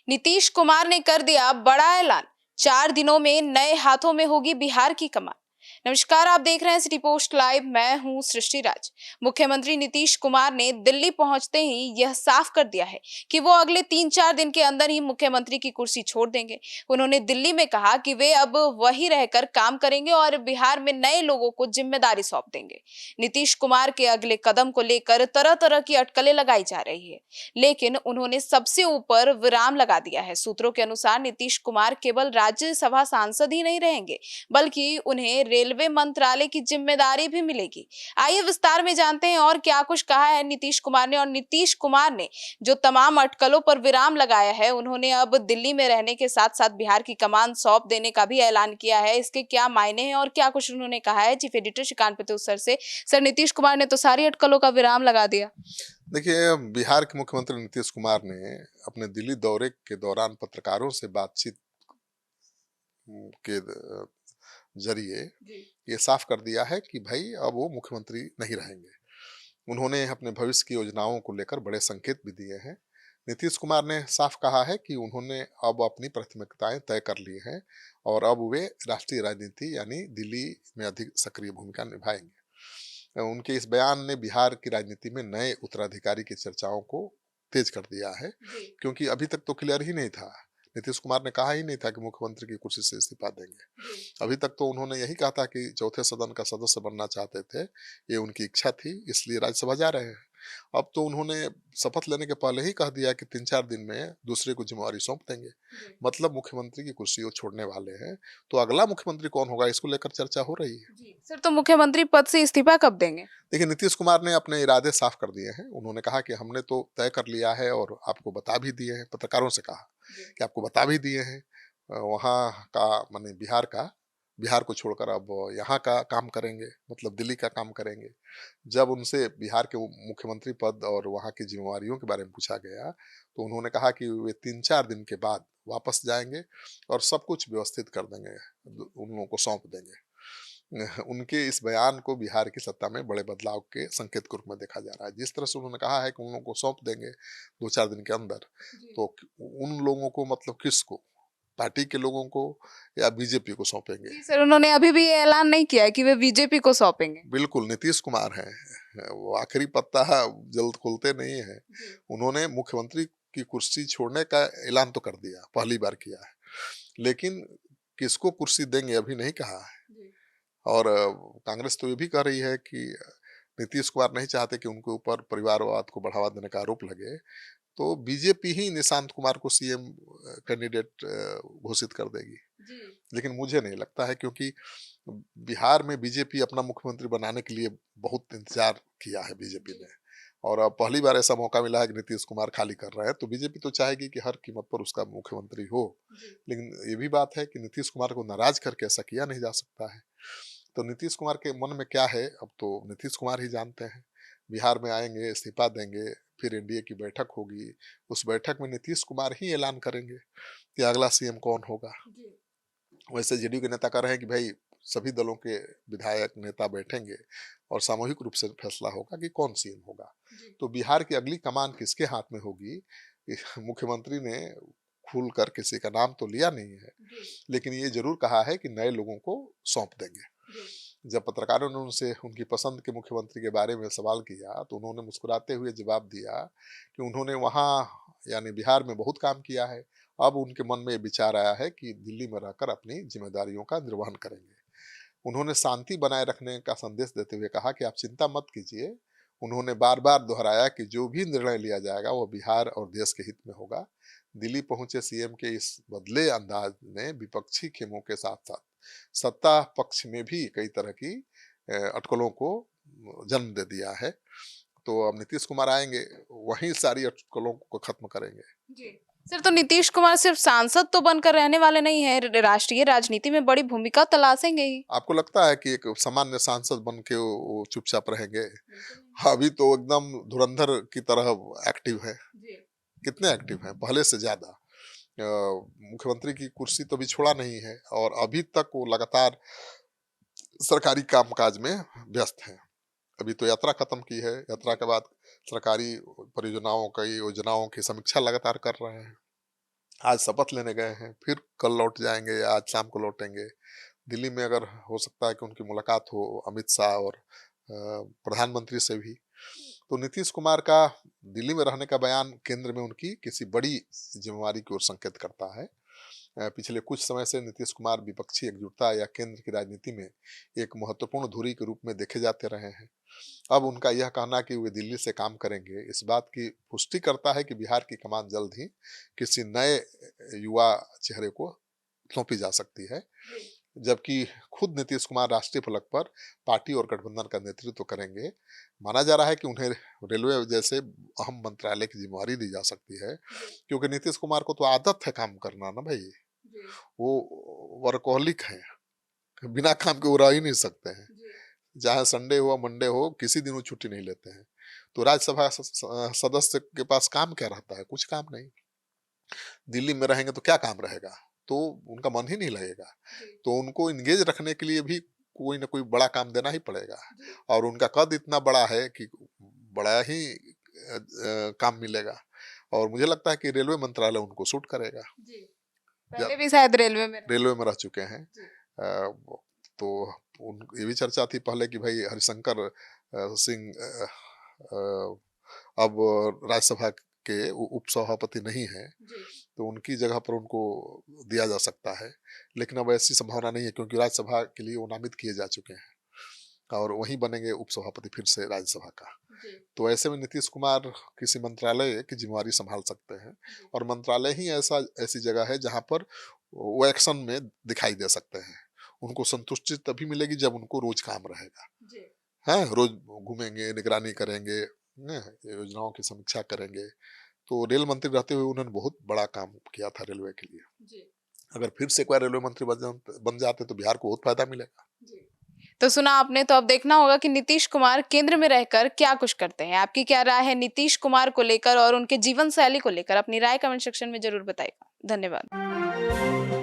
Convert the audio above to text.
नीतीश कुमार ने कर दिया बड़ा ऐलान। 4 दिनों में नए हाथों में होगी बिहार की कमान। नमस्कार, आप देख रहे हैं सिटी पोस्ट लाइव। मैं हूं सृष्टि राज। मुख्यमंत्री नीतीश कुमार ने दिल्ली पहुंचते ही यह साफ कर दिया है कि वो अगले 3-4 दिन के अंदर ही मुख्यमंत्री की कुर्सी छोड़ देंगे। उन्होंने दिल्ली में कहा कि वे अब वहीं रहकर काम करेंगे और बिहार में नए लोगों को जिम्मेदारी सौंप देंगे। नीतीश कुमार के अगले कदम को लेकर तरह तरह की अटकलें लगाई जा रही है, लेकिन उन्होंने सबसे ऊपर विराम लगा दिया है। सूत्रों के अनुसार नीतीश कुमार केवल राज्यसभा सांसद ही नहीं रहेंगे, बल्कि उन्हें रेलवे मंत्रालय की जिम्मेदारी भी मिलेगी। आइए विस्तार में जानते हैं और क्या कुछ कहा है नीतीश कुमार ने। और नीतीश कुमार ने जो तमाम अटकलों पर विराम लगाया है, उन्होंने अब दिल्ली में रहने के साथ साथ बिहार की कमान सौंप देने का भी ऐलान किया है। इसके क्या मायने हैं और क्या कुछ उन्होंने कहा है, chief editor Shrikant Pratyush sir से। सर, नीतीश कुमार ने तो सारी अटकलों का विराम लगा दिया। देखिए, बिहार के मुख्यमंत्री नीतीश कुमार ने अपने दिल्ली दौरे के दौरान पत्रकारों से बातचीत के जरिए ये साफ कर दिया है कि भाई अब वो मुख्यमंत्री नहीं रहेंगे। उन्होंने अपने भविष्य की योजनाओं को लेकर बड़े संकेत भी दिए हैं। नीतीश कुमार ने साफ कहा है कि उन्होंने अब अपनी प्राथमिकताएं तय कर ली हैं और अब वे राष्ट्रीय राजनीति यानी दिल्ली में अधिक सक्रिय भूमिका निभाएंगे। उनके इस बयान ने बिहार की राजनीति में नए उत्तराधिकारी की चर्चाओं को तेज कर दिया है, क्योंकि अभी तक तो क्लियर ही नहीं था। नीतीश कुमार ने कहा ही नहीं था कि मुख्यमंत्री की कुर्सी से इस्तीफा देंगे। अभी तक तो उन्होंने यही कहा था कि चौथे सदन का सदस्य बनना चाहते थे, ये उनकी इच्छा थी, इसलिए राज्यसभा जा रहे हैं। अब तो उन्होंने शपथ लेने के पहले ही कह दिया कि 3-4 दिन में दूसरे को जिम्मेवारी सौंप देंगे। मतलब मुख्यमंत्री की कुर्सी वो छोड़ने वाले हैं। तो अगला मुख्यमंत्री कौन होगा, इसको लेकर चर्चा हो रही है। सर, तो मुख्यमंत्री पद से इस्तीफा कब देंगे? देखिए, नीतीश कुमार ने अपने इरादे साफ कर दिए हैं। उन्होंने कहा कि हमने तो तय कर लिया है और आपको बता भी दिए हैं, पत्रकारों से कहा कि आपको बता भी दिए हैं। वहाँ का माने बिहार को छोड़कर अब यहाँ का काम करेंगे, मतलब दिल्ली का काम करेंगे। जब उनसे बिहार के मुख्यमंत्री पद और वहाँ की जिम्मेवारियों के बारे में पूछा गया, तो उन्होंने कहा कि वे 3-4 दिन के बाद वापस जाएंगे और सब कुछ व्यवस्थित कर देंगे, उन लोगों को सौंप देंगे। उनके इस बयान को बिहार की सत्ता में बड़े बदलाव के संकेत के रूप में देखा जा रहा है। जिस तरह से उन्होंने कहा है कि उन लोगों को सौंप देंगे 2-4 दिन के अंदर, तो उन लोगों को मतलब किसको, पार्टी के लोगों को या बीजेपी को सौंपेंगे? जी सर, उन्होंने अभी भी ये ऐलान नहीं किया है कि वे बीजेपी को सौंपेंगे। बिल्कुल, नीतीश कुमार हैं, वो आखिरी पत्ता जल्द खुलते नहीं है। उन्होंने मुख्यमंत्री की कुर्सी छोड़ने का ऐलान तो कर दिया, पहली बार किया है, लेकिन किसको कुर्सी देंगे अभी नहीं कहा है। और कांग्रेस तो ये भी कह रही है कि नीतीश कुमार नहीं चाहते कि उनके ऊपर परिवारवाद को बढ़ावा देने का आरोप लगे, तो बीजेपी ही निशांत कुमार को सीएम कैंडिडेट घोषित कर देगी। लेकिन मुझे नहीं लगता है, क्योंकि बिहार में बीजेपी अपना मुख्यमंत्री बनाने के लिए बहुत इंतजार किया है बीजेपी ने, और अब पहली बार ऐसा मौका मिला है कि नीतीश कुमार खाली कर रहे हैं, तो बीजेपी तो चाहेगी कि हर कीमत पर उसका मुख्यमंत्री हो। लेकिन ये भी बात है कि नीतीश कुमार को नाराज करके ऐसा किया नहीं जा सकता है। तो नीतीश कुमार के मन में क्या है, अब तो नीतीश कुमार ही जानते हैं। बिहार में आएंगे, इस्तीफा देंगे, फिर एनडीए की बैठक होगी। उस बैठक में नीतीश कुमार ही ऐलान करेंगे कि अगला सीएम कौन होगा। वैसे जेडीयू के नेता कह रहे हैं कि भाई सभी दलों के विधायक नेता बैठेंगे और सामूहिक रूप से फैसला होगा कि कौन सीएम होगा। तो बिहार की अगली कमान किसके हाथ में होगी, मुख्यमंत्री ने खुल कर किसी का नाम तो लिया नहीं है, लेकिन ये जरूर कहा है कि नए लोगों को सौंप देंगे। जब पत्रकारों ने उनसे उनकी पसंद के मुख्यमंत्री के बारे में सवाल किया, तो उन्होंने मुस्कुराते हुए जवाब दिया कि उन्होंने वहाँ यानी बिहार में बहुत काम किया है। अब उनके मन में ये विचार आया है कि दिल्ली में रहकर अपनी जिम्मेदारियों का निर्वहन करेंगे। उन्होंने शांति बनाए रखने का संदेश देते हुए कहा कि आप चिंता मत कीजिए। उन्होंने बार बार दोहराया कि जो भी निर्णय लिया जाएगा वो बिहार और देश के हित में होगा। दिल्ली पहुंचे सीएम के इस बदले अंदाज ने विपक्षी खेमों के साथ साथ सत्ता पक्ष में भी कई तरह की अटकलों को जन्म दे दिया है। तो अब नीतीश कुमार आएंगे, वहीं सारी अटकलों को खत्म करेंगे। जी सर, तो नीतीश कुमार सिर्फ सांसद तो बनकर रहने वाले नहीं है, राष्ट्रीय राजनीति में बड़ी भूमिका तलाशेंगे ही। आपको लगता है कि एक सामान्य सांसद बन के वो चुपचाप रहेंगे? अभी तो एकदम धुरंधर की तरह एक्टिव है। कितने एक्टिव हैं, पहले से ज्यादा। मुख्यमंत्री की कुर्सी तो अभी छोड़ा नहीं है और अभी तक वो लगातार सरकारी कामकाज में व्यस्त हैं। अभी तो यात्रा खत्म की है, यात्रा के बाद सरकारी परियोजनाओं की योजनाओं की समीक्षा लगातार कर रहे हैं। आज शपथ लेने गए हैं, फिर कल लौट जाएंगे या आज शाम को लौटेंगे। दिल्ली में अगर हो सकता है कि उनकी मुलाकात हो अमित शाह और प्रधानमंत्री से भी। तो नीतीश कुमार का दिल्ली में रहने का बयान केंद्र में उनकी किसी बड़ी जिम्मेवारी की ओर संकेत करता है। पिछले कुछ समय से नीतीश कुमार विपक्षी एकजुटता या केंद्र की राजनीति में एक महत्वपूर्ण धुरी के रूप में देखे जाते रहे हैं। अब उनका यह कहना कि वे दिल्ली से काम करेंगे इस बात की पुष्टि करता है कि बिहार की कमान जल्द ही किसी नए युवा चेहरे को सौंपी जा सकती है। जबकि खुद नीतीश कुमार राष्ट्रीय फलक पर पार्टी और गठबंधन का नेतृत्व करेंगे। माना जा रहा है कि उन्हें रेलवे जैसे अहम मंत्रालय की जिम्मेवारी दी जा सकती है, क्योंकि नीतीश कुमार को तो आदत है काम करना ना भाई। वो वर्कोहलिक है, बिना काम के वो रह ही नहीं सकते हैं। चाहे संडे हो मंडे हो, किसी दिन वो छुट्टी नहीं लेते हैं। तो राज्यसभा सदस्य के पास काम क्या रहता है? कुछ काम नहीं। दिल्ली में रहेंगे तो क्या काम रहेगा? तो उनका मन ही नहीं लगेगा। तो उनको इंगेज रखने के लिए भी कोई ना कोई बड़ा काम देना ही पड़ेगा। और उनका कद इतना बड़ा है कि बड़ा ही काम मिलेगा। और मुझे लगता है कि रेलवे मंत्रालय उनको सूट करेगा। पहले भी शायद रेलवे में रह चुके हैं। तो ये भी चर्चा थी पहले कि भाई हरिशंकर सिंह अब राज्यसभा के उप सभापति नहीं है, तो उनकी जगह पर उनको दिया जा सकता है। लेकिन अब ऐसी संभावना नहीं है, क्योंकि राज्यसभा के लिए वो नामित किए जा चुके हैं और वहीं बनेंगे उप सभापति फिर से राज्यसभा का। तो ऐसे में नीतीश कुमार किसी मंत्रालय की जिम्मेवारी संभाल सकते हैं। और मंत्रालय ही ऐसी जगह है जहां पर वो एक्शन में दिखाई दे सकते हैं। उनको संतुष्टि तभी मिलेगी जब उनको रोज काम रहेगा। हाँ, रोज घूमेंगे, निगरानी करेंगे, योजनाओं की समीक्षा करेंगे। तो रेल मंत्री रहते हुए उन्होंने बहुत बड़ा काम किया था रेलवे के लिए। अगर फिर से एक बार रेलवे मंत्री बन जाते तो बिहार को बहुत फायदा मिलेगा। तो सुना आपने, तो अब देखना होगा कि नीतीश कुमार केंद्र में रहकर क्या कुछ करते हैं। आपकी क्या राय है नीतीश कुमार को लेकर और उनके जीवन शैली को लेकर? अपनी राय कमेंट सेक्शन में जरूर बताइएगा। धन्यवाद।